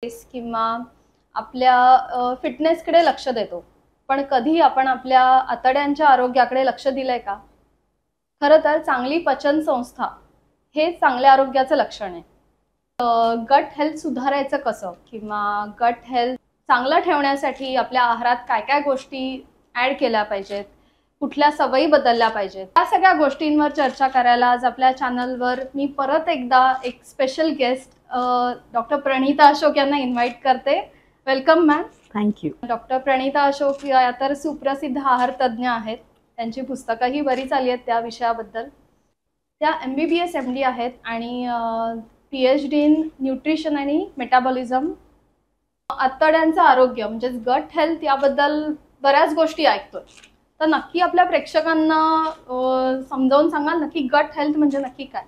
किंवा आपल्या फिटनेसकडे लक्ष देतो, पण कधी आपण आपल्या आतड्यांच्या आरोग्याकडे लक्ष दिलंय का? खरं तर चांगली पचन संस्था हे चांगल्या आरोग्याचं लक्षण आहे. गट हेल्थ सुधारायचं कसं किंवा गट हेल्थ चांगलं ठेवण्यासाठी आपल्या आहारात काय काय गोष्टी ऍड केल्या पाहिजेत, कुठल्या सवयी बदलल्या पाहिजेत, या सगळ्या गोष्टींवर चर्चा करायला आज आपल्या चॅनलवर मी परत एकदा एक special guest doctor Pranita Ashok यांना इन्व्हाइट करते. Welcome ma'am. Thank you. Doctor Pranita Ashok या तर सुप्रसिद्ध आहार तज्ज्ञ आहेत. त्यांची पुस्तकंही बरीच आली आहेत त्या विषयाबद्दल. त्या MBBS MD आहेत आणि PhD इन न्यूट्रिशन आणि मेटाबॉलिझम. आतड्यांचं आरोग्य म्हणजे गट हेल्थ याबद्दल बऱ्याच गोष्टी ऐकतोय, तर नक्की आपल्या प्रेक्षकांना समजावून सांगाल नक्की गट हेल्थ म्हणजे नक्की काय?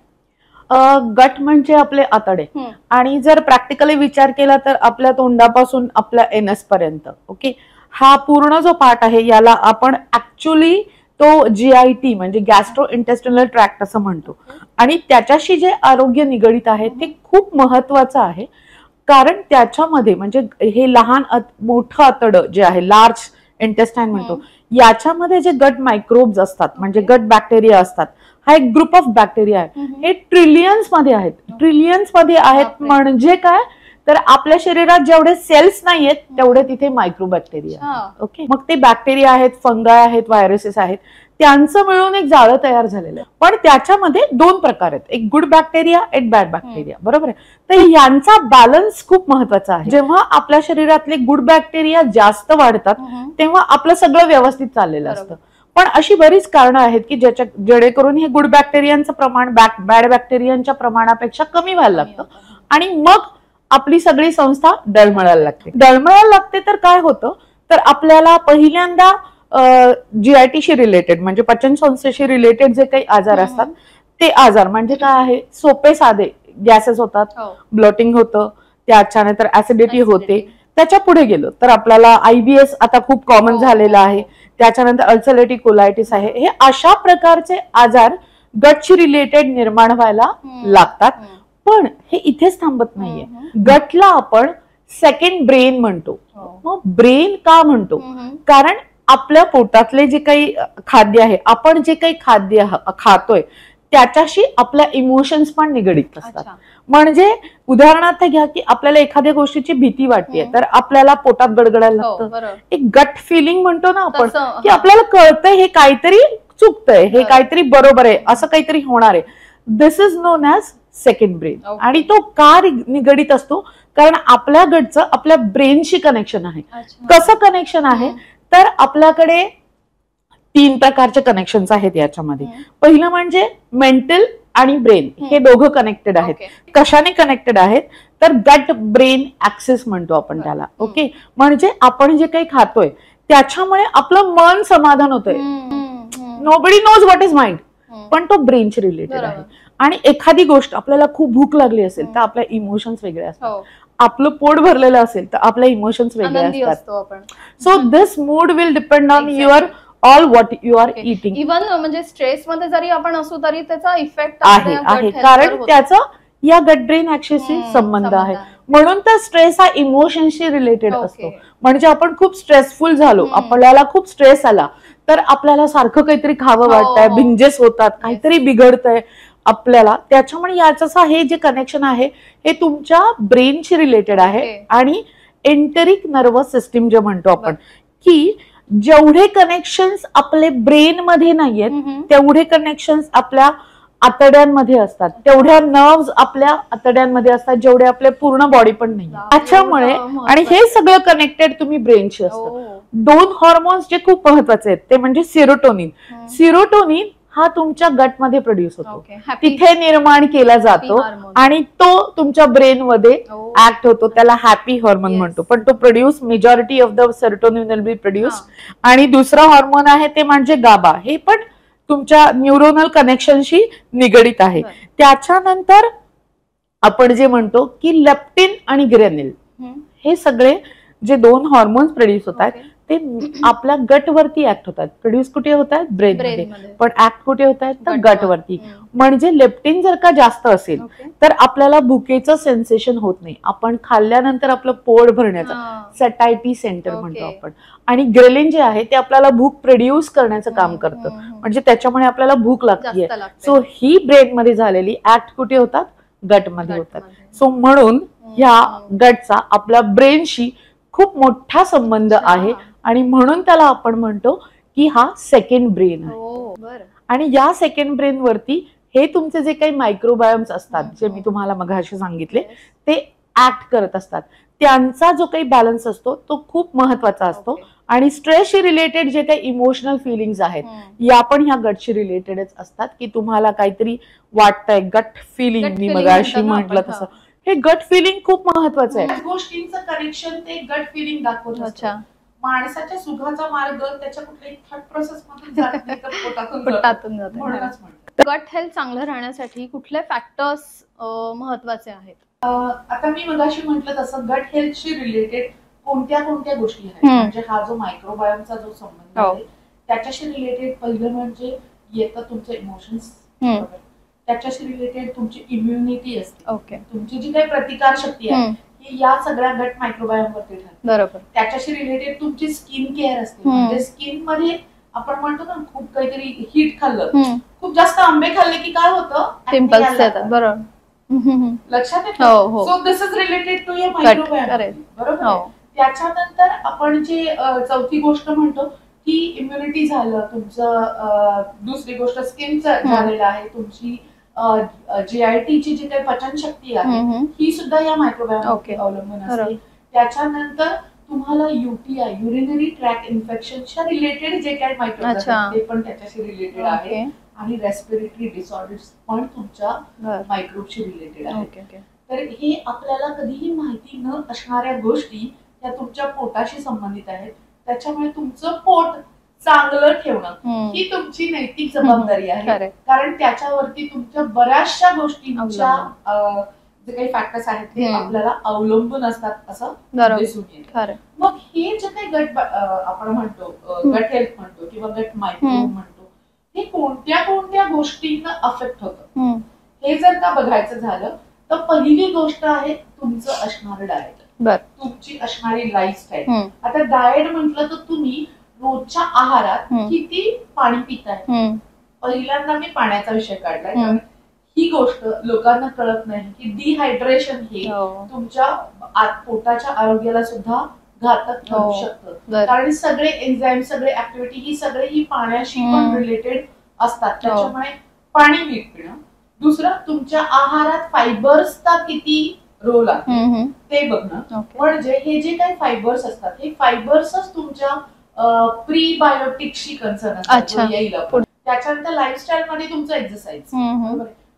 गट म्हणजे आपले आतडे आणि जर प्रॅक्टिकली विचार केला तर आपल्या तोंडापासून आपल्या एनएस पर्यंत, ओके, हा पूर्ण जो पार्ट आहे याला आपण ऍक्च्युअली तो GIT म्हणजे गॅस्ट्रो इंटेस्टिनल ट्रॅक्ट असं म्हणतो. आणि त्याच्याशी जे आरोग्य निगडित आहे ते खूप महत्वाचं आहे, कारण त्याच्यामध्ये म्हणजे हे लहान मोठं आतडं जे आहे लार्ज इंटेस्टाईन म्हणतो, याच्यामध्ये जे गट मायक्रोब्स असतात म्हणजे गट बॅक्टेरिया असतात, हा एक ग्रुप ऑफ बॅक्टेरिया आहे. हे ट्रिलियन्स मध्ये आहेत. म्हणजे काय तर आपल्या शरीरात जेवढे सेल्स नाहीयेत तेवढे तिथे मायक्रो बॅक्टेरिया. ओके, मग ते बॅक्टेरिया आहेत, फंगाय आहेत, व्हायरसेस आहेत, त्यांचं मिळून एक जाळं तयार झालेलं आहे. पण त्याच्यामध्ये दोन प्रकार आहेत, एक गुड बॅक्टेरिया, एक बॅड बॅक्टेरिया. बरोबर आहे. तर यांचा बॅलन्स खूप महत्वाचा आहे. जेव्हा आपल्या शरीरातले गुड बॅक्टेरिया जास्त वाढतात तेव्हा आपलं सगळं व्यवस्थित चाललेलं असतं. पण अशी बरीच कारणं आहेत की जेणेकरून हे गुड बॅक्टेरियांचं प्रमाण बॅड बॅक्टेरियांच्या प्रमाणापेक्षा कमी व्हायला लागतं आणि मग आपली सगळी संस्था डळमळायला लागते. तर काय होतं तर आपल्याला पहिल्यांदा GIT रिलेटेड म्हणजे पचन संस्थेशी रिलेटेड जे काही आजार असतात ते आजार म्हणजे काय आहे, सोपे साधे गॅसेस होतात, ब्लोटिंग होतं, त्याच्यानंतर ऍसिडिटी होते. त्याच्या पुढे गेलो तर आपल्याला IBS आता खूप कॉमन झालेला आहे, त्याच्यानंतर अल्सरेटिव्ह कोलायटिस आहे. हे अशा प्रकारचे आजार गटशी रिलेटेड निर्माण व्हायला लागतात. पण हे इथेच थांबत नाहीये. गटला आपण सेकंड ब्रेन म्हणतो. मग ब्रेन का म्हणतो? कारण आपल्या पोटातले जे काही खाद्य आहे, आपण जे काही खाद्य खातोय त्याच्याशी आपल्या इमोशन्स पण निगडित असतात. म्हणजे उदाहरणार्थ घ्या की आपल्याला एखाद्या गोष्टीची भीती वाटतेय तर आपल्याला पोटात गडगडायला लागतं. एक गट फिलिंग म्हणतो ना आपण, की आपल्याला कळतंय हे काहीतरी चुकतंय, हे काहीतरी बरोबर आहे, असं काहीतरी होणार आहे. This is known as second brain. आणि तो का निगडित असतो? कारण आपल्या गटचं आपल्या ब्रेनशी कनेक्शन आहे. कसं कनेक्शन आहे तर आपल्याकडे 3 प्रकारचे कनेक्शन्स आहेत याच्यामध्ये. पहिलं म्हणजे मेंटल आणि ब्रेन हे दोघं कनेक्टेड आहेत. कशाने कनेक्टेड आहेत तर गट ब्रेन ऍक्सिस म्हणतो आपण त्याला. ओके, म्हणजे आपण जे काही खातोय त्याच्यामुळे आपलं मन समाधान होतंय. Nobody knows what is mind, पण तो ब्रेनशी रिलेटेड आहे. आणि एखादी गोष्ट आपल्याला खूप भूक लागली असेल तर आपल्या इमोशन्स वेगळे असतात, आपलं पोट भरलेलं असेल तर आपल्या इमोशन्स वेगळे असतात. So this mood will depend on your all what you are eating. Even म्हणजे स्ट्रेस मध्ये जरी आपण असू तरी त्याचा इफेक्ट आहे कारण त्याचा या गट ब्रेन ऍक्सिसशी संबंध आहे. म्हणून तर स्ट्रेस हा इमोशनशी रिलेटेड असतो. म्हणजे आपण खूप स्ट्रेसफुल झालो, आपल्याला खूप स्ट्रेस आला तर आपल्याला सारखं काहीतरी खावं वाटतंय, भिंजेस होतात, काहीतरी बिघडतंय आपल्याला. त्याच्यामुळे याचं हे जे कनेक्शन आहे हे तुमच्या ब्रेनशी रिलेटेड आहे. आणि एंटरिक नर्वस सिस्टीम जे म्हणतो आपण, की जेवढे कनेक्शन्स आपले ब्रेन मध्ये नाहीयेत तेवढे कनेक्शन्स आपल्या आतड्यांमध्ये असतात, तेवढ्या नर्व्स आपल्या आतड्यांमध्ये असतात जेवढे आपल्या पूर्ण बॉडी पण नाही. त्याच्यामुळे आणि हे सगळं कनेक्टेड तुम्ही ब्रेनशी असतं. 2 हॉर्मोन्स जे खूप महत्वाचे आहेत ते म्हणजे सेरोटोनिन. सेरोटोनिन हा तुमच्या गटमध्ये प्रोड्यूस होतो, तिथे निर्माण केला जातो आणि तो तुमच्या ब्रेन मध्ये ऍक्ट होतो. त्याला हॅपी हॉर्मोन म्हणतो. पण तो produce majority of the serotonin will be produce. आणि दुसरा हॉर्मोन आहे ते म्हणजे गाबा. हे पण तुमच्या न्यूरोनल कनेक्शनशी निगडित आहे. त्याच्यानंतर आपण जे म्हणतो की लेप्टिन आणि ग्रेनिल हे सगळे जे 2 हॉर्मोन्स प्रोड्यूस होतात ते आपल्या गट वरती ऍक्ट होतात. प्रोड्यूस कुठे होत आहेत? ब्रेन मध्ये. पण ऍक्ट कुठे होत आहेत? तर गट वरती. म्हणजे लेप्टिन जर का जास्त असेल तर आपल्याला भुकेचं सेन्सेशन होत नाही. आपण खाल्ल्यानंतर आपलं पोट भरण्याचा सॅटायटी सेंटर म्हणतो आपण. आणि ग्रेलिन जे आहे ते आपल्याला भूक प्रोड्यूस करण्याचं काम करतं. म्हणजे त्याच्यामुळे आपल्याला भूक लागते. सो ही ब्रेन मध्ये झालेली ऍक्ट कुठे होतात? गटमध्ये होतात. सो म्हणून ह्या गटचा आपल्या ब्रेनशी खूप मोठा संबंध आहे आणि म्हणून त्याला आपण म्हणतो की हा सेकंड ब्रेन आहे. आणि या सेकंड ब्रेन वरती हे तुमचे जे काही मायक्रोबायोम्स असतात, जे मी तुम्हाला मगाशी सांगितले, ते ऍक्ट करत असतात. त्यांचा जो काही बॅलन्स असतो तो खूप महत्वाचा असतो. आणि स्ट्रेसशी रिलेटेड जे काही इमोशनल फिलिंग्स आहेत या पण ह्या गटशी रिलेटेडच असतात. की तुम्हाला काहीतरी वाटतंय, गट फिलिंग, मी मगाशी म्हटलं तसं, हे गट फिलिंग खूप महत्वाचं आहे. गोष्टींचं कनेक्शन ते गट फिलिंग दाखवत असतं. माणसाच्या सुखाचा मार्ग त्याच्या कुठल्याही थॉट प्रोसेस मधून जात नाही, तर पोटातून जातो. गट हेल्थ चांगलं राहण्यासाठी कुठले फॅक्टर्स महत्वाचे आहेत? आता मी मगाशी म्हटलं तसं गट हेल्थशी रिलेटेड कोणत्या कोणत्या गोष्टी आहेत, म्हणजे हा जो मायक्रोबायोमचा जो संबंध आहे त्याच्याशी रिलेटेड पहिलं म्हणजे येतं तुमचे इमोशन्स, त्याच्याशी रिलेटेड तुमची इम्युनिटी असते, तुमची जी काही प्रतिकार शक्ती आहे ही या सगळ्या गट मायक्रोबायोम वरती ठरते. बरोबर. त्याच्याशी रिलेटेड तुमची स्किन केअर असते, म्हणजे स्किन मध्ये आपण म्हणतो ना खूप काहीतरी हीट खाल्लं, खूप जास्त आंबे खाल्ले की काय होतं? पिंपल्स येतात. बरोबर. लक्षात येतं. So this is related to your microbiome. बरोबर. त्याच्यानंतर आपण जे चौथी गोष्ट म्हणतो की इम्युनिटी झालं तुमचं, दुसरी गोष्ट स्किनचं झालेलं आहे, तुमची GIT ची जी काही पचनशक्ती आहे ही सुद्धा या मायक्रोबायोम अवलंबून असते. त्याच्यानंतर तुम्हाला UTI, युरिनरी ट्रॅक इन्फेक्शनच्या रिलेटेड जे काही मायक्रोबायोम ते पण त्याच्याशी रिलेटेड आहे. आणि रेस्पिरेटरी डिसऑर्डर्स पण तुमच्या मायक्रोबशी रिलेटेड आहे. तर हे आपल्याला कधीही माहिती न असणाऱ्या गोष्टी त्या तुमच्या पोटाशी संबंधित आहेत. त्याच्यामुळे तुमचं पोट चांगलं ठेवणं ही तुमची नैतिक जबाबदारी आहे. कारण त्याच्यावरती तुमच्या बऱ्याचशा गोष्टींच्या जे काही फॅक्टर्स आहेत ते आपल्याला अवलंबून असतात असं दिसून येतं. मग हे जे काही गट आपण म्हणतो, गट हेल्थ म्हणतो किंवा गट मायक्रोबायोम म्हणतो, हे कोणत्या कोणत्या गोष्टींना अफेक्ट होतं हे जर का बघायचं झालं तर पहिली गोष्ट आहे तुमचं असणारं डाएट, तुमची असणारी लाईफस्टाईल. आता डाएट म्हटलं तर तुम्ही रोजच्या आहारात किती पाणी पिताय. पहिल्यांदा मी पाण्याचा विषय काढलाय कारण ही गोष्ट लोकांना कळत नाही की डिहायड्रेशन हे तुमच्या पोटाच्या आरोग्याला सुद्धा घातक ठरू शकतं. कारण सगळे एन्झाईम, सगळे ऍक्टिव्हिटी ही सगळे ही पाण्याशी पण रिलेटेड असतात. त्याच्यामुळे पाणी नीट पिणं. दुसरं, तुमच्या आहारात फायबर्सचा किती रोल आहे ते बघणं. म्हणजे हे जे काही फायबर्स असतात हे फायबर्सच तुमच्या प्रीबायोटिक्सशी कन्सर्न असतात. येईल त्याच्यानंतर लाईफस्टाईल मध्ये तुमचं एक्सरसाइज,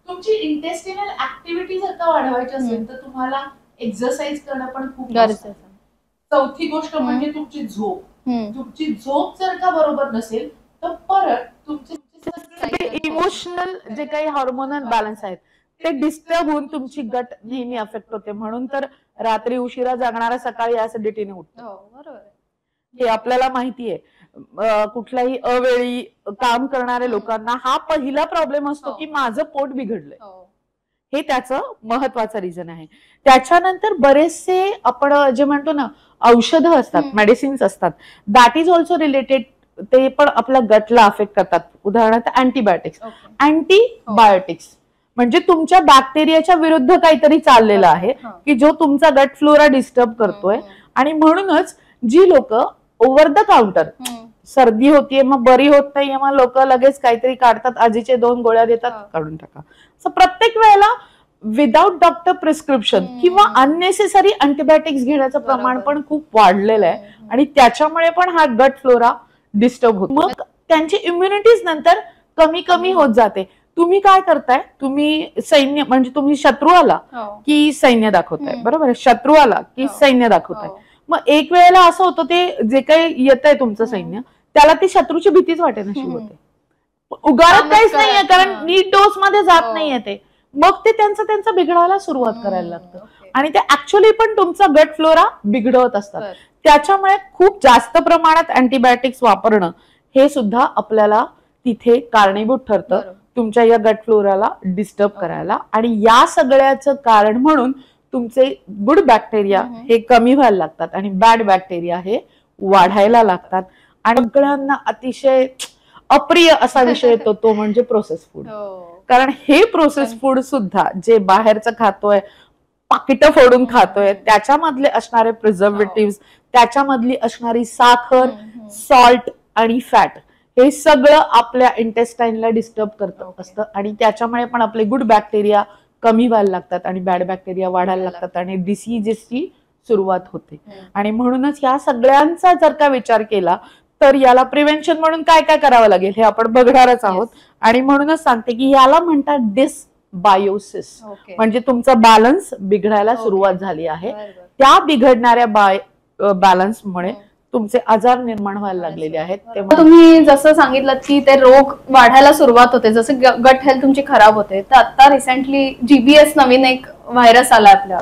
तुमची इंटेस्टिनल ऍक्टिव्हिटी जर का वाढवायची असेल तर तुम्हाला एक्सरसाइज करणं पण खूप गरजेचं आहे. चौथी गोष्ट म्हणजे तुमची झोप. तुमची झोप जर का बरोबर नसेल तर परत तुमचे इमोशनल जे काही हार्मोनल बॅलन्स आहेत ते डिस्टर्ब होऊन तुमची गट नेहमी अफेक्ट होते. म्हणून तर रात्री उशिरा जागणारा सकाळी ऍसिडिटीने उठतो. बरोबर. हे आपल्याला माहिती आहे. कुठल्याही अवेळी काम करणाऱ्या लोकांना हा पहिला प्रॉब्लेम असतो की माझं पोट बिघडलंय. हे त्याचं महत्वाचं रिझन आहे. त्याच्यानंतर बरेचसे आपण जे म्हणतो ना औषधं असतात, मेडिसिन्स असतात, दॅट इज ऑल्सो रिलेटेड. ते पण आपल्या गटला अफेक्ट करतात. उदाहरणार्थ अँटीबायोटिक्स. अँटीबायोटिक्स म्हणजे तुमच्या बॅक्टेरियाच्या विरुद्ध काहीतरी चाललेलं आहे की जो तुमचा गट फ्लोरा डिस्टर्ब करतोय. आणि म्हणूनच जी लोक ओव्हर द काउंटर सर्दी होतीये मग बरी होत नाहीये मग लोक लगेच काहीतरी काढतात, आजीचे 2 गोळ्या देतात, काढून टाका. सो प्रत्येक वेळेला विदाउट डॉक्टर प्रिस्क्रिप्शन किंवा अननेसेसरी अँटीबायोटिक्स घेण्याचं प्रमाण पण खूप वाढलेलं आहे. आणि त्याच्यामुळे पण हा गट फ्लोरा डिस्टर्ब होतो. मग त्यांची इम्युनिटीज नंतर कमी कमी होत जाते. तुम्ही काय करताय, तुम्ही सैन्य म्हणजे तुम्ही शत्रू आला की सैन्य दाखवताय. बरोबर आहे. शत्रू आला की सैन्य दाखवताय. मग एक वेळेला असं होतं ते जे काही येत आहे तुमचं सैन्य त्याला ती शत्रूची भीतीच वाटेनाशी होते. उगारत काहीच नाहीये कारण नीट डोस मध्ये जात नाहीये ते. मग ते त्यांचं बिघडायला सुरुवात करायला लागतं. आणि ते ऍक्च्युअली पण तुमचा गट फ्लोरा बिघडवत असतात. त्याच्यामुळे खूप जास्त प्रमाणात अँटीबायोटिक्स वापरणं हे सुद्धा आपल्याला तिथे कारणीभूत ठरतं तुमच्या या गट फ्लोराला डिस्टर्ब करायला. आणि या सगळ्याचं कारण म्हणून तुमचे गुड बॅक्टेरिया हे कमी व्हायला लागतात आणि बॅड बॅक्टेरिया हे वाढायला लागतात. आणि सगळ्यांना अतिशय अप्रिय असा विषय येतो तो म्हणजे प्रोसेस फूड. कारण हे प्रोसेस फूड सुद्धा जे बाहेरचं खातोय, पाकिटं फोडून खातोय, त्याच्यामधले असणारे प्रिझर्वेटिव्ह, त्याच्यामधली असणारी साखर, सॉल्ट आणि फॅट हे सगळं आपल्या इंटेस्टाईनला डिस्टर्ब करत असतं. आणि त्याच्यामुळे पण आपले गुड बॅक्टेरिया कमी व्हायला लागतात आणि बॅड बॅक्टेरिया वाढायला लागतात आणि डिसीजेसची सुरुवात होते. आणि म्हणूनच या सगळ्यांचा जर का विचार केला तर याला प्रिव्हेन्शन म्हणून काय काय करावं लागेल हे आपण बघणारच आहोत. आणि म्हणूनच सांगते की याला म्हणतात डिसबायोसिस, म्हणजे तुमचा बॅलन्स बिघडायला सुरुवात झाली आहे. त्या बिघडणाऱ्या बॅलन्समुळे तुमचे आजार निर्माण व्हायला लागलेले आहेत. तेव्हा तुम्ही जसं सांगितलं की ते रोग वाढायला सुरुवात होते, जसं गट हेल्थ तुमची खराब होते, तर आता रिसेंटली GBS नवीन एक व्हायरस आला आपल्या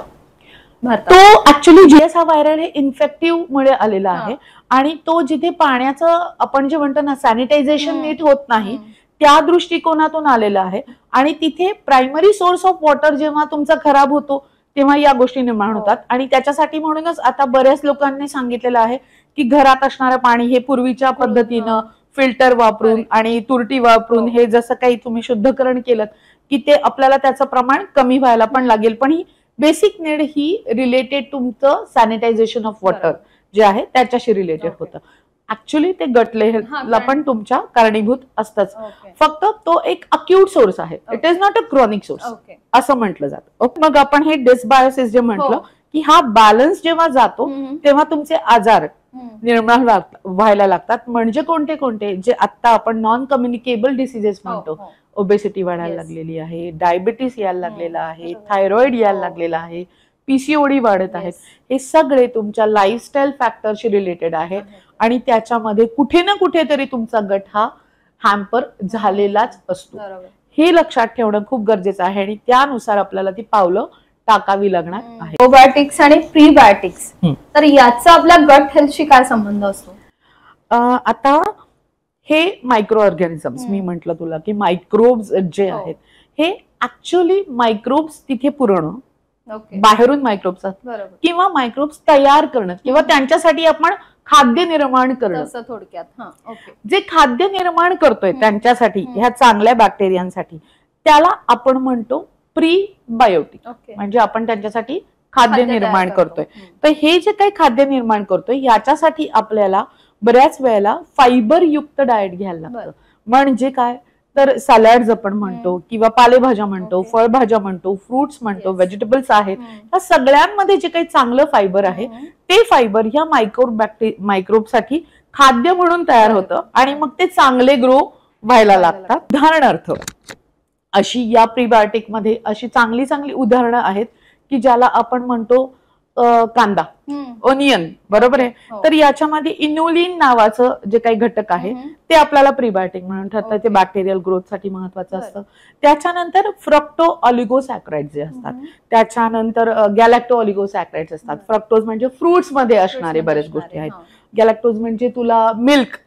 भारतात. तो ऍक्च्युली GBS हा व्हायरल हे इन्फेक्टिव्ह मुळे आलेला आहे. आणि तो जिथे पाण्याचं आपण जे म्हणतो ना सॅनिटायझेशन नीट होत नाही त्या दृष्टिकोनातून आलेला आहे. आणि तिथे प्रायमरी सोर्स ऑफ वॉटर जेव्हा तुमचा खराब होतो तेव्हा या गोष्टी निर्माण होतात. आणि त्याच्यासाठी म्हणूनच आता बऱ्याच लोकांनी सांगितलेलं आहे की घरात असणारं पाणी हे पूर्वीच्या पद्धतीनं फिल्टर वापरून आणि तुरटी वापरून हे जसं काही तुम्ही शुद्धीकरण केलं की ते आपल्याला त्याचं प्रमाण कमी व्हायला पण लागेल. पण ही बेसिक नीड ही रिलेटेड तुमचं सॅनिटायझेशन ऑफ वॉटर जे आहे त्याच्याशी रिलेटेड होतं. ऍक्च्युली ते गट लेव्हलला पण तुमच्या कारणीभूत असतंच. फक्त तो एक अक्यूट सोर्स आहे, it is not a chronic source असं म्हटलं जातं. मग आपण हे डिसबायोसिस जे म्हटलं की हा बॅलन्स जेव्हा जातो तेव्हा तुमचे आजार निर्माण व्हायला लागतात. म्हणजे कोणते कोणते जे आता आपण नॉन कम्युनिकेबल डिसीजेस म्हणतो, ओबेसिटी वाढायला लागलेली आहे, डायबिटीस यायला लागलेला आहे, थायरॉइड यायला लागलेला आहे, PCOD वाढत आहेत. हे सगळे तुमच्या लाईफस्टाईल फॅक्टरशी रिलेटेड आहेत. आणि त्याच्यामध्ये कुठे ना कुठेतरी तुमचा गट हा हॅम्पर झालेलाच असतो. हे लक्षात ठेवणं खूप गरजेचं आहे आणि त्यानुसार आपल्याला ती पावलं टाकावी लागणार आहे. प्रोबायोटिक्स आणि प्रीबायोटिक्स, तर याचा आपल्या गट हेल्थशी काय संबंध असतो? आता हे मायक्रो ऑर्गॅनिझम्स मी म्हंटल तुला की मायक्रोब्स जे आहेत हे ऍक्च्युअली मायक्रोब्स तिथे पुरवणं, बाहेरून मायक्रोब्स किंवा मायक्रोब्स तयार करणं किंवा त्यांच्यासाठी आपण खाद्य निर्माण करणं. थोडक्यात जे खाद्य निर्माण करतोय त्यांच्यासाठी ह्या चांगल्या बॅक्टेरियांसाठी त्याला आपण म्हणतो प्रीबायोटिक. म्हणजे आपण त्यांच्यासाठी खाद्य निर्माण करतोय. तर हे जे काही खाद्य निर्माण करतोय याच्यासाठी आपल्याला बऱ्याच वेळेला फायबर युक्त डाएट घ्यायला लागतं. म्हणजे काय तर सॅलड्स आपण म्हणतो किंवा पालेभाज्या म्हणतो, फळभाज्या म्हणतो, फ्रुट्स म्हणतो, व्हेजिटेबल्स आहेत, या सगळ्यांमध्ये जे काही चांगलं फायबर आहे ते फायबर ह्या मायक्रोब साठी खाद्य म्हणून तयार होतं आणि मग ते चांगले ग्रो व्हायला लागतात. उदाहरणार्थ अशी या प्रीबायोटिक मध्ये अशी चांगली चांगली उदाहरणं आहेत की ज्याला आपण म्हणतो कांदा, ओनियन, बरोबर आहे. तर याच्यामध्ये इन्युलिन नावाचं जे काही घटक आहे ते आपल्याला प्रीबायोटिक म्हणून ठरतं. ते बॅक्टेरियल ग्रोथ साठी महत्वाचं असतं. त्याच्यानंतर फ्रक्टो ऑलिगोसॅक्राइड जे असतात, त्याच्यानंतर गॅलॅक्टो ऑलिगोसॅक्राइड्स असतात. फ्रक्टोज म्हणजे फ्रुट्स मध्ये असणारे बरेच गोष्टी आहेत. गॅलॅक्टोज म्हणजे तुला मिल्क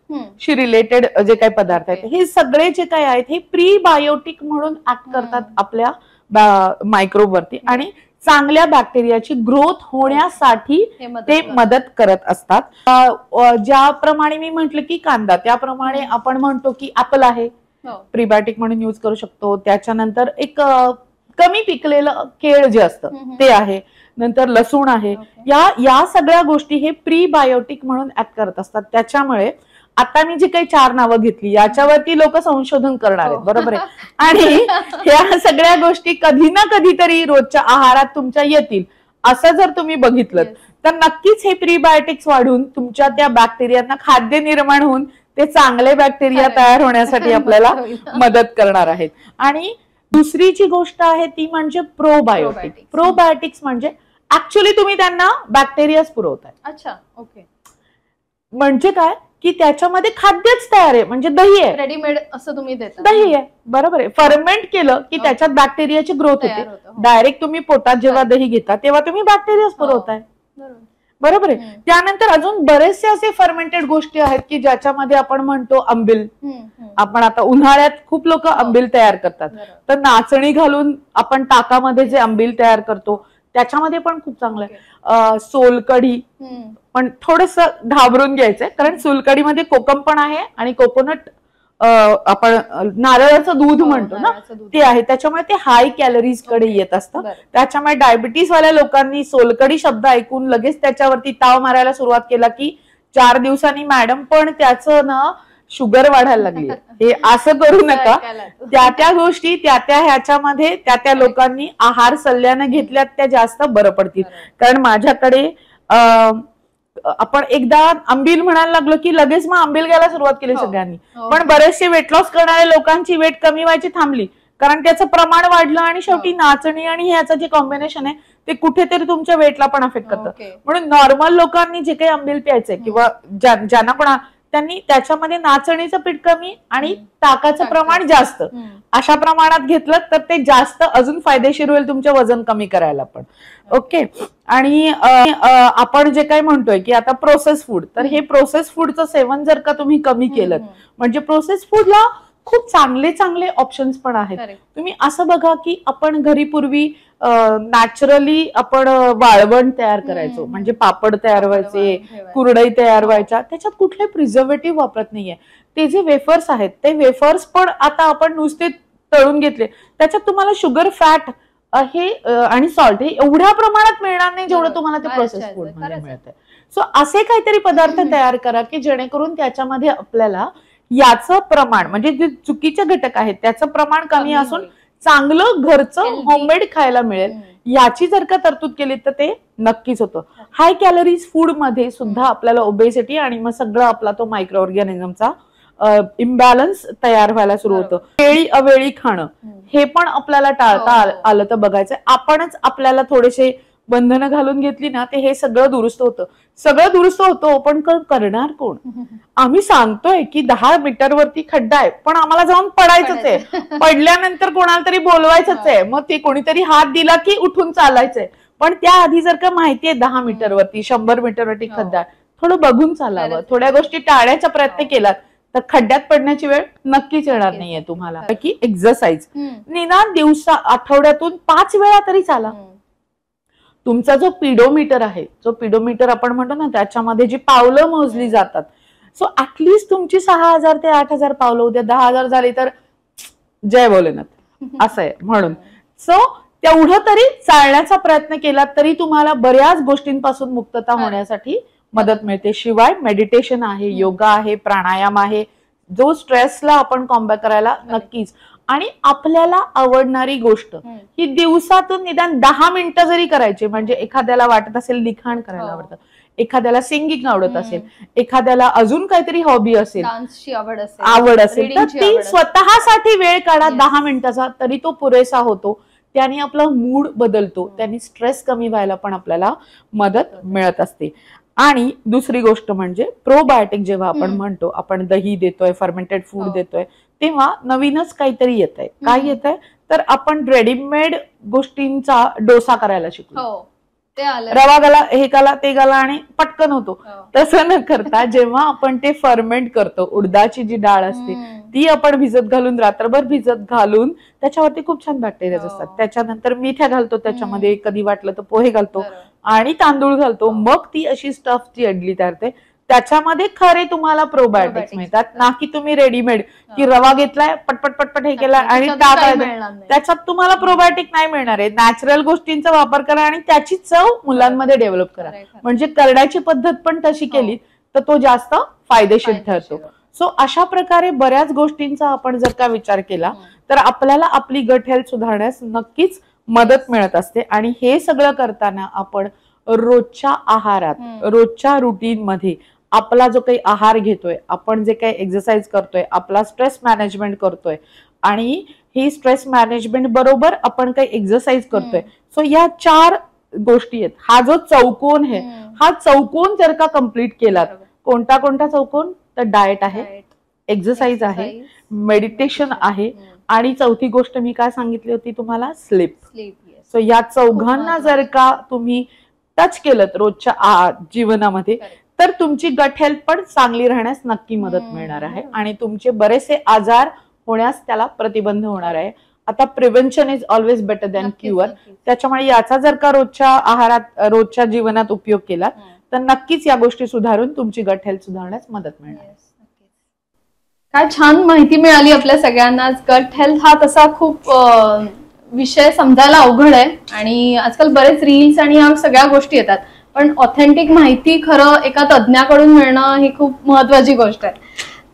शी रिलेटेड जे काही पदार्थ आहेत. हे सगळे जे काही आहेत हे प्रीबायोटिक म्हणून ऍक्ट करतात आपल्या मायक्रोब वरती आणि चांगल्या बॅक्टेरियाची ग्रोथ होण्यासाठी ते मदत करत असतात. ज्याप्रमाणे मी म्हंटल की कांदा, त्याप्रमाणे आपण म्हणतो की ऍपल आहे, प्रीबायोटिक म्हणून युज करू शकतो. त्याच्यानंतर एक कमी पिकलेलं केळ जे असतं ते आहे, नंतर लसूण आहे. या सगळ्या गोष्टी हे प्रीबायोटिक म्हणून ऍक्ट करत असतात. त्याच्यामुळे आता मी जी काही 4 नावं घेतली याच्यावरती लोक संशोधन करणार आहेत, बरोबर आहे. आणि या सगळ्या गोष्टी कधी ना कधीतरी रोजच्या आहारात तुमच्या येतील असं जर तुम्ही बघितलं तर नक्कीच हे प्रीबायोटिक्स वाढून तुमच्या त्या बॅक्टेरियांना खाद्य निर्माण होऊन ते चांगले बॅक्टेरिया तयार होण्यासाठी आपल्याला मदत करणार आहेत. आणि दुसरी जी गोष्ट आहे ती म्हणजे प्रोबायोटिक. प्रोबायोटिक्स म्हणजे ऍक्च्युअली तुम्ही त्यांना बॅक्टेरियाच पुरवताय. अच्छा, ओके. म्हणजे काय की त्याच्यामध्ये खाद्यच तयार आहे, म्हणजे दही आहे, रेडीमेड असं तुम्ही देता. दही आहे, बरोबर आहे. फर्मेंट केलं की त्याच्यात बॅक्टेरियाची ग्रोथ होते. डायरेक्ट तुम्ही पोटात जेव्हा दही घेता तेव्हा तुम्ही बॅक्टेरियाच पुरवताय, बरोबर आहे. त्यानंतर अजून बरेचसे असे फर्मेंटेड गोष्टी आहेत की ज्याच्यामध्ये आपण म्हणतो आंबील. आपण आता उन्हाळ्यात खूप लोक आंबील तयार करतात, तर नाचणी घालून आपण ताकामध्ये जे आंबील तयार करतो त्याच्यामध्ये पण खूप चांगलं आहे. सोलकढी पण थोडस घाबरून घ्यायचंय, कारण सोलकढीमध्ये कोकम पण आहे आणि कोकोनट आपण नारळाचं दूध म्हणतो ना ते आहे, त्याच्यामुळे ते हाय कॅलरीज कडे येत असतं. त्याच्यामुळे डायबिटीस वाल्या लोकांनी सोलकढी शब्द ऐकून लगेच त्याच्यावरती ताव मारायला सुरुवात केला की 4 दिवसांनी मॅडम पण त्याचं ना शुगर वाढायला लागली. हे असं करू नका. त्या गोष्टी त्या ह्याच्यामध्ये त्या लोकांनी आहार सल्ल्याने घेतल्यात त्या जास्त बरं पडतील. कारण माझ्याकडे आपण एकदा आंबील म्हणायला लागलो की लगेच मग आंबील घ्यायला सुरुवात केली सगळ्यांनी. पण बरेचसे वेट लॉस करणाऱ्या लोकांची वेट कमी व्हायची थांबली, कारण त्याचं प्रमाण वाढलं आणि शेवटी नाचणी आणि ह्याचं जे कॉम्बिनेशन आहे ते कुठेतरी तुमच्या वेटला पण अफेक्ट करतं. म्हणून नॉर्मल लोकांनी जे काही आंबील प्यायचंय किंवा ज्यांना पण त्यांनी त्याच्यामध्ये नाचणीचं पीठ कमी आणि ताकाचं प्रमाण जास्त अशा प्रमाणात घेतलं तर ते जास्त अजून फायदेशीर होईल तुमचं वजन कमी करायला पण. ओके. आणि आपण जे काही म्हणतोय की आता प्रोसेस फूड, तर हे प्रोसेस फूडचं सेवन जर का तुम्ही कमी केलं म्हणजे प्रोसेस फूडला खूप चांगले चांगले ऑप्शन्स पण आहेत. तुम्ही असं बघा की आपण घरी पूर्वी नॅचरली आपण वाळवण तयार करायचो, म्हणजे पापड तयार व्हायचे, कुरडई तयार व्हायच्या, त्याच्यात कुठले प्रिझर्वेटिव्ह वापरत नाहीये. ते जे वेफर्स आहेत ते वेफर्स पण आता आपण नुसते तळून घेतले, त्याच्यात तुम्हाला शुगर, फॅट हे आणि सॉल्ट हे एवढ्या प्रमाणात मिळणार नाही जेवढं तुम्हाला ते प्रोसेस फूड मध्ये मिळतंय. सो असे काहीतरी पदार्थ तयार करा की जेणेकरून त्याच्यामध्ये आपल्याला याचं प्रमाण म्हणजे जे चुकीचे घटक आहेत त्याचं प्रमाण कमी असून चांगलं घरचं होममेड खायला मिळेल. याची जर का तरतूद केली तर ते नक्कीच होतं. हाय कॅलरीज फूड मध्ये सुद्धा आपल्याला ओबेसिटी आणि मग सगळं आपला तो मायक्रो ऑर्गॅनिझमचा इम्बॅलन्स तयार व्हायला सुरू होतं. वेळी अवेळी खाणं हे पण आपल्याला टाळता आलं तर बघायचं. आपणच आपल्याला थोडेसे बंधनं घालून घेतली ना ते हे सगळं दुरुस्त होतं. सगळं दुरुस्त होतं पण करणार कोण? आम्ही सांगतोय की 10 मीटरवरती खड्डा आहे पण आम्हाला जाऊन पडायचंच आहे. पडल्यानंतर कोणाला तरी बोलवायचंच आहे, मग ते कोणीतरी हात दिला की उठून चालायचंय. पण त्या आधी जर का माहितीये 10 मीटरवरती 100 मीटरवरती खड्डा आहे, थोडं बघून चालावं, थोड्या गोष्टी टाळण्याचा प्रयत्न केलात तर खड्ड्यात पडण्याची वेळ नक्कीच येणार नाहीये तुम्हाला. की एक्सरसाइज निदान आठवड्यातून 5 वेळा तरी चाला. तुमचा जो पिडोमीटर आहे, जो पिडोमीटर आपण म्हणतो ना त्याच्यामध्ये जी पावलं मोजली जातात, सो ऍटलीस्ट तुमची 6000 ते 8000 पावलं, उद्या 10,000 झाली तर जय भोलेनाथ असं आहे. म्हणून सो तेवढं तरी चालण्याचा प्रयत्न केला तरी तुम्हाला बऱ्याच गोष्टींपासून मुक्तता होण्यासाठी मदत मिळते. शिवाय मेडिटेशन आहे, योगा आहे, प्राणायाम आहे, जो स्ट्रेसला आपण कॉम्बॅट करायला नक्कीच. आणि आपल्याला आवडणारी गोष्ट ही दिवसातून निदान 10 मिनिटं जरी करायची, म्हणजे एखाद्याला वाटत असेल लिखाण करायला आवडतं, एखाद्याला सिंगिंग आवडत असेल, एखाद्याला अजून काहीतरी हॉबी असेल, आवड असेल, तर ती स्वतःसाठी वेळ काढा 10 मिनिटाचा, तरी तो पुरेसा होतो. त्याने आपला मूड बदलतो, त्यांनी स्ट्रेस कमी व्हायला पण आपल्याला मदत मिळत असते. आणि दुसरी गोष्ट म्हणजे प्रोबायोटिक, जेव्हा आपण म्हणतो आपण दही देतोय, फर्मेंटेड फूड देतोय, तेव्हा नवीनच काहीतरी येत आहे. काय येत आहे तर आपण रेडीमेड गोष्टींचा डोसा करायला शिकलो. रवा घाला, हे घाला, ते घाला आणि पटकन होतो. तसं न करता जेव्हा आपण ते फर्मेंट करतो, उडदाची जी डाळ असते ती आपण भिजत घालून, रात्रभर भिजत घालून, त्याच्यावरती खूप छान बॅक्टेरिया असतात. त्याच्यानंतर मिठ्या घालतो त्याच्यामध्ये, कधी वाटलं तर पोहे घालतो आणि तांदूळ घालतो, मग ती अशी स्टफची इडली तयार होते. त्याच्यामध्ये खरे तुम्हाला प्रोबायोटिक्स मिळतात, ना की तुम्ही रेडीमेड की रवा घेतलाय पटपट पटपट हे केला आणि टाकायचं, त्याच्यात तुम्हाला प्रोबायोटिक नाही मिळणार आहे. नॅचरल गोष्टींचा वापर करा आणि त्याची चव मुलांमध्ये डेव्हलप करा, म्हणजे करण्याची पद्धत पण तशी केली तर तो जास्त फायदेशीर ठरतो. सो अशा प्रकारे बऱ्याच गोष्टींचा आपण जर का विचार केला तर आपल्याला आपली गट हेल्थ सुधारण्यास नक्कीच मदत मिळत असते. आणि हे सगळं करताना आपण रोजच्या आहारात, रोजच्या रुटीन मध्ये आपला जो काही आहार घेतोय, आपण जे काही एक्सरसाइज करतोय, आपला स्ट्रेस मॅनेजमेंट करतोय आणि ही स्ट्रेस मॅनेजमेंट बरोबर आपण काही एक्सरसाइज करतोय, सो या 4 गोष्टी आहेत. हा जो चौकोन आहे, हा चौकोन जर का कम्प्लीट केलात, कोणता कोणता चौकोन तर डाएट आहे, एक्सरसाइज आहे, मेडिटेशन आहे आणि चौथी गोष्ट मी काय सांगितली होती तुम्हाला, स्लीप. सो या चौघांना जर का तुम्ही टच केलं रोजच्या जीवनामध्ये तर तुमची गट हेल्थ पण चांगली राहण्यास नक्की मदत मिळणार आहे आणि तुमचे बरेचसे आजार होण्यास त्याला प्रतिबंध होणार आहे. आता prevention is always better than cure. त्याच्यामुळे याचा जर का रोजच्या आहारात रोजच्या जीवनात उपयोग केला तर नक्कीच या गोष्टी सुधारून तुमची गट हेल्थ सुधारण्यास मदत मिळणार. काय छान माहिती मिळाली आपल्या सगळ्यांना. गट हेल्थ हा तसा खूप विषय समजायला अवघड आहे आणि आजकाल बरेच रील्स आणि या सगळ्या गोष्टी येतात, पण ऑथेंटिक माहिती खरं एका तज्ज्ञाकडून मिळणं ही खूप महत्वाची गोष्ट आहे.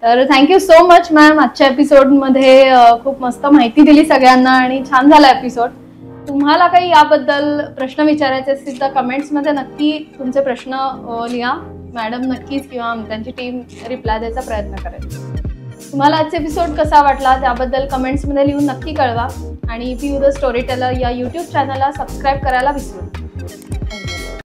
तर थँक्यू सो मच मॅम. आजच्या एपिसोडमध्ये खूप मस्त माहिती दिली सगळ्यांना आणि छान झाला एपिसोड. तुम्हाला काही याबद्दल प्रश्न विचारायचे असतील तर कमेंट्समध्ये नक्की तुमचे प्रश्न लिहा. मॅडम नक्कीच किंवा त्यांची टीम रिप्लाय द्यायचा प्रयत्न करेल. तुम्हाला आजचा एपिसोड कसा वाटला त्याबद्दल कमेंट्समध्ये लिहून नक्की कळवा आणि पीयू द स्टोरी टेलर या यूट्यूब चॅनलला सबस्क्राईब करायला विसरू नका.